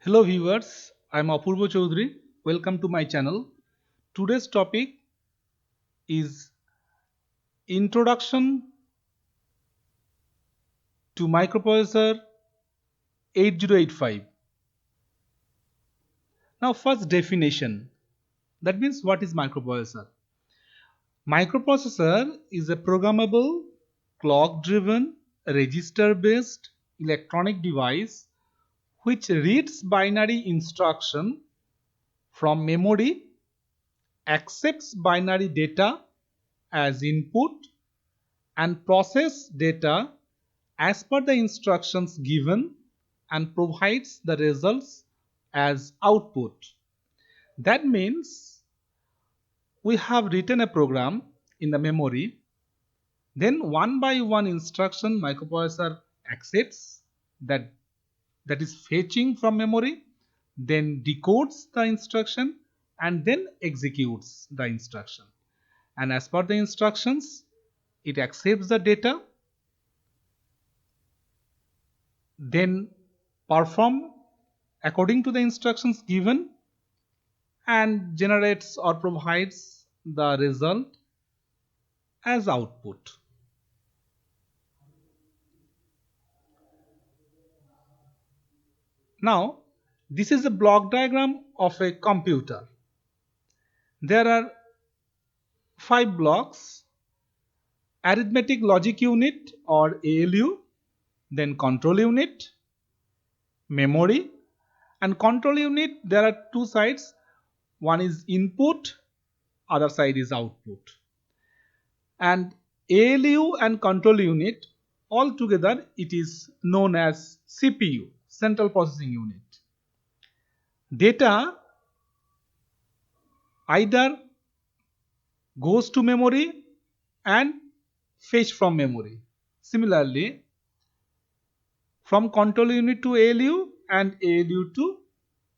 Hello viewers, I am Apurva Chaudhary. Welcome to my channel. Today's topic is Introduction to Microprocessor 8085. Now first definition. That means what is microprocessor? Microprocessor is a programmable, clock-driven, register-based electronic device which reads binary instruction from memory, accepts binary data as input and process data as per the instructions given and provides the results as output. That means we have written a program in the memory, then one by one instruction microprocessor accepts that is fetching from memory, then decodes the instruction and then executes the instruction. And as per the instructions, it accepts the data, then perform according to the instructions given and generates or provides the result as output. Now this is a block diagram of a computer. There are 5 blocks: arithmetic logic unit or ALU, then control unit, memory, and control unit there are two sides, one is input, other side is output. And ALU and control unit all together it is known as CPU, central processing unit. Data either goes to memory and fetch from memory. Similarly, from control unit to ALU and ALU to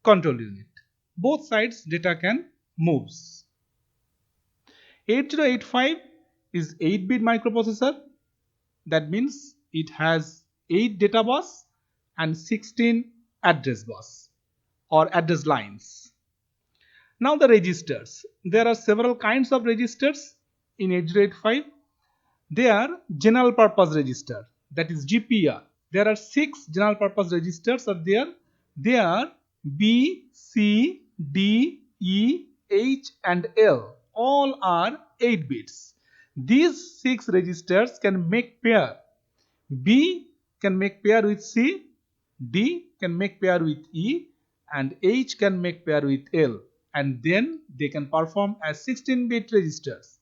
control unit, both sides data can moves. 8085 is 8-bit microprocessor. That means it has 8 data bus and 16 address bus or address lines. Now the registers. There are several kinds of registers in 8085. They are general purpose register, that is GPR. There are 6 general purpose registers are there. They are B, C, D, E, H and L. All are 8 bits. These 6 registers can make pair. B can make pair with C, D can make pair with E and H can make pair with L, and then they can perform as 16-bit registers.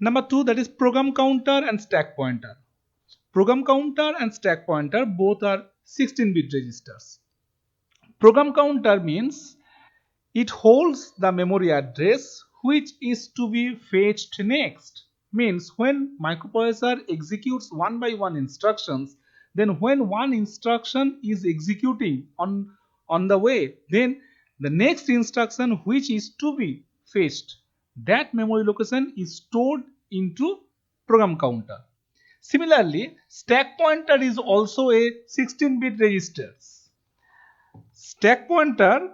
Number 2, that is program counter and stack pointer. Program counter and stack pointer both are 16-bit registers. Program counter means it holds the memory address which is to be fetched next. Means when microprocessor executes one by one instructions, then when one instruction is executing on the way, then the next instruction which is to be fetched, that memory location is stored into program counter. Similarly, stack pointer is also a 16-bit register. Stack pointer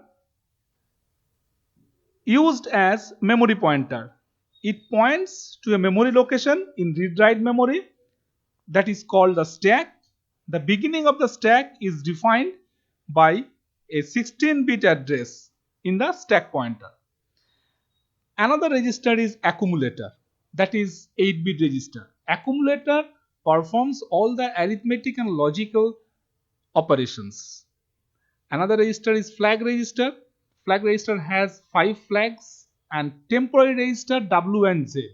used as memory pointer. It points to a memory location in read-write memory that is called the stack. The beginning of the stack is defined by a 16-bit address in the stack pointer. Another register is accumulator, that is 8-bit register. Accumulator performs all the arithmetic and logical operations. Another register is flag register. Flag register has 5 flags and temporary register W and Z,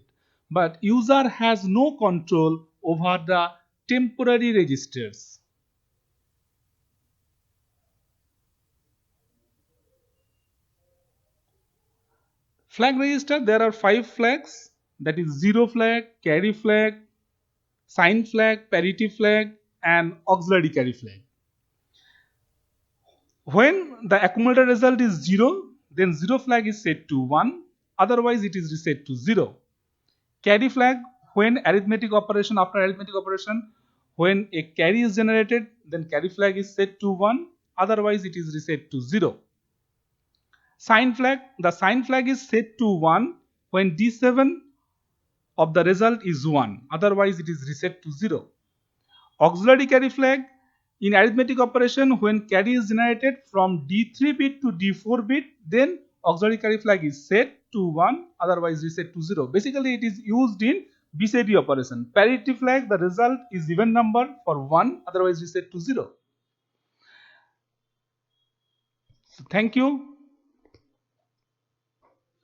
but user has no control over the temporary registers. Flag register there are 5 flags, that is 0 flag, carry flag, sign flag, parity flag and auxiliary carry flag. When the accumulator result is 0, then 0 flag is set to 1, otherwise it is reset to 0. Carry flag, when arithmetic operation, after arithmetic operation, when a carry is generated, then carry flag is set to 1, otherwise it is reset to 0. Sign flag, the sign flag is set to 1 when D7 of the result is 1, otherwise it is reset to 0. Auxiliary carry flag, in arithmetic operation when carry is generated from D3 bit to D4 bit, then auxiliary carry flag is set to 1, otherwise reset to 0. Basically it is used in BCD operation. Parity flag, the result is even number for 1, otherwise reset to 0. So thank you.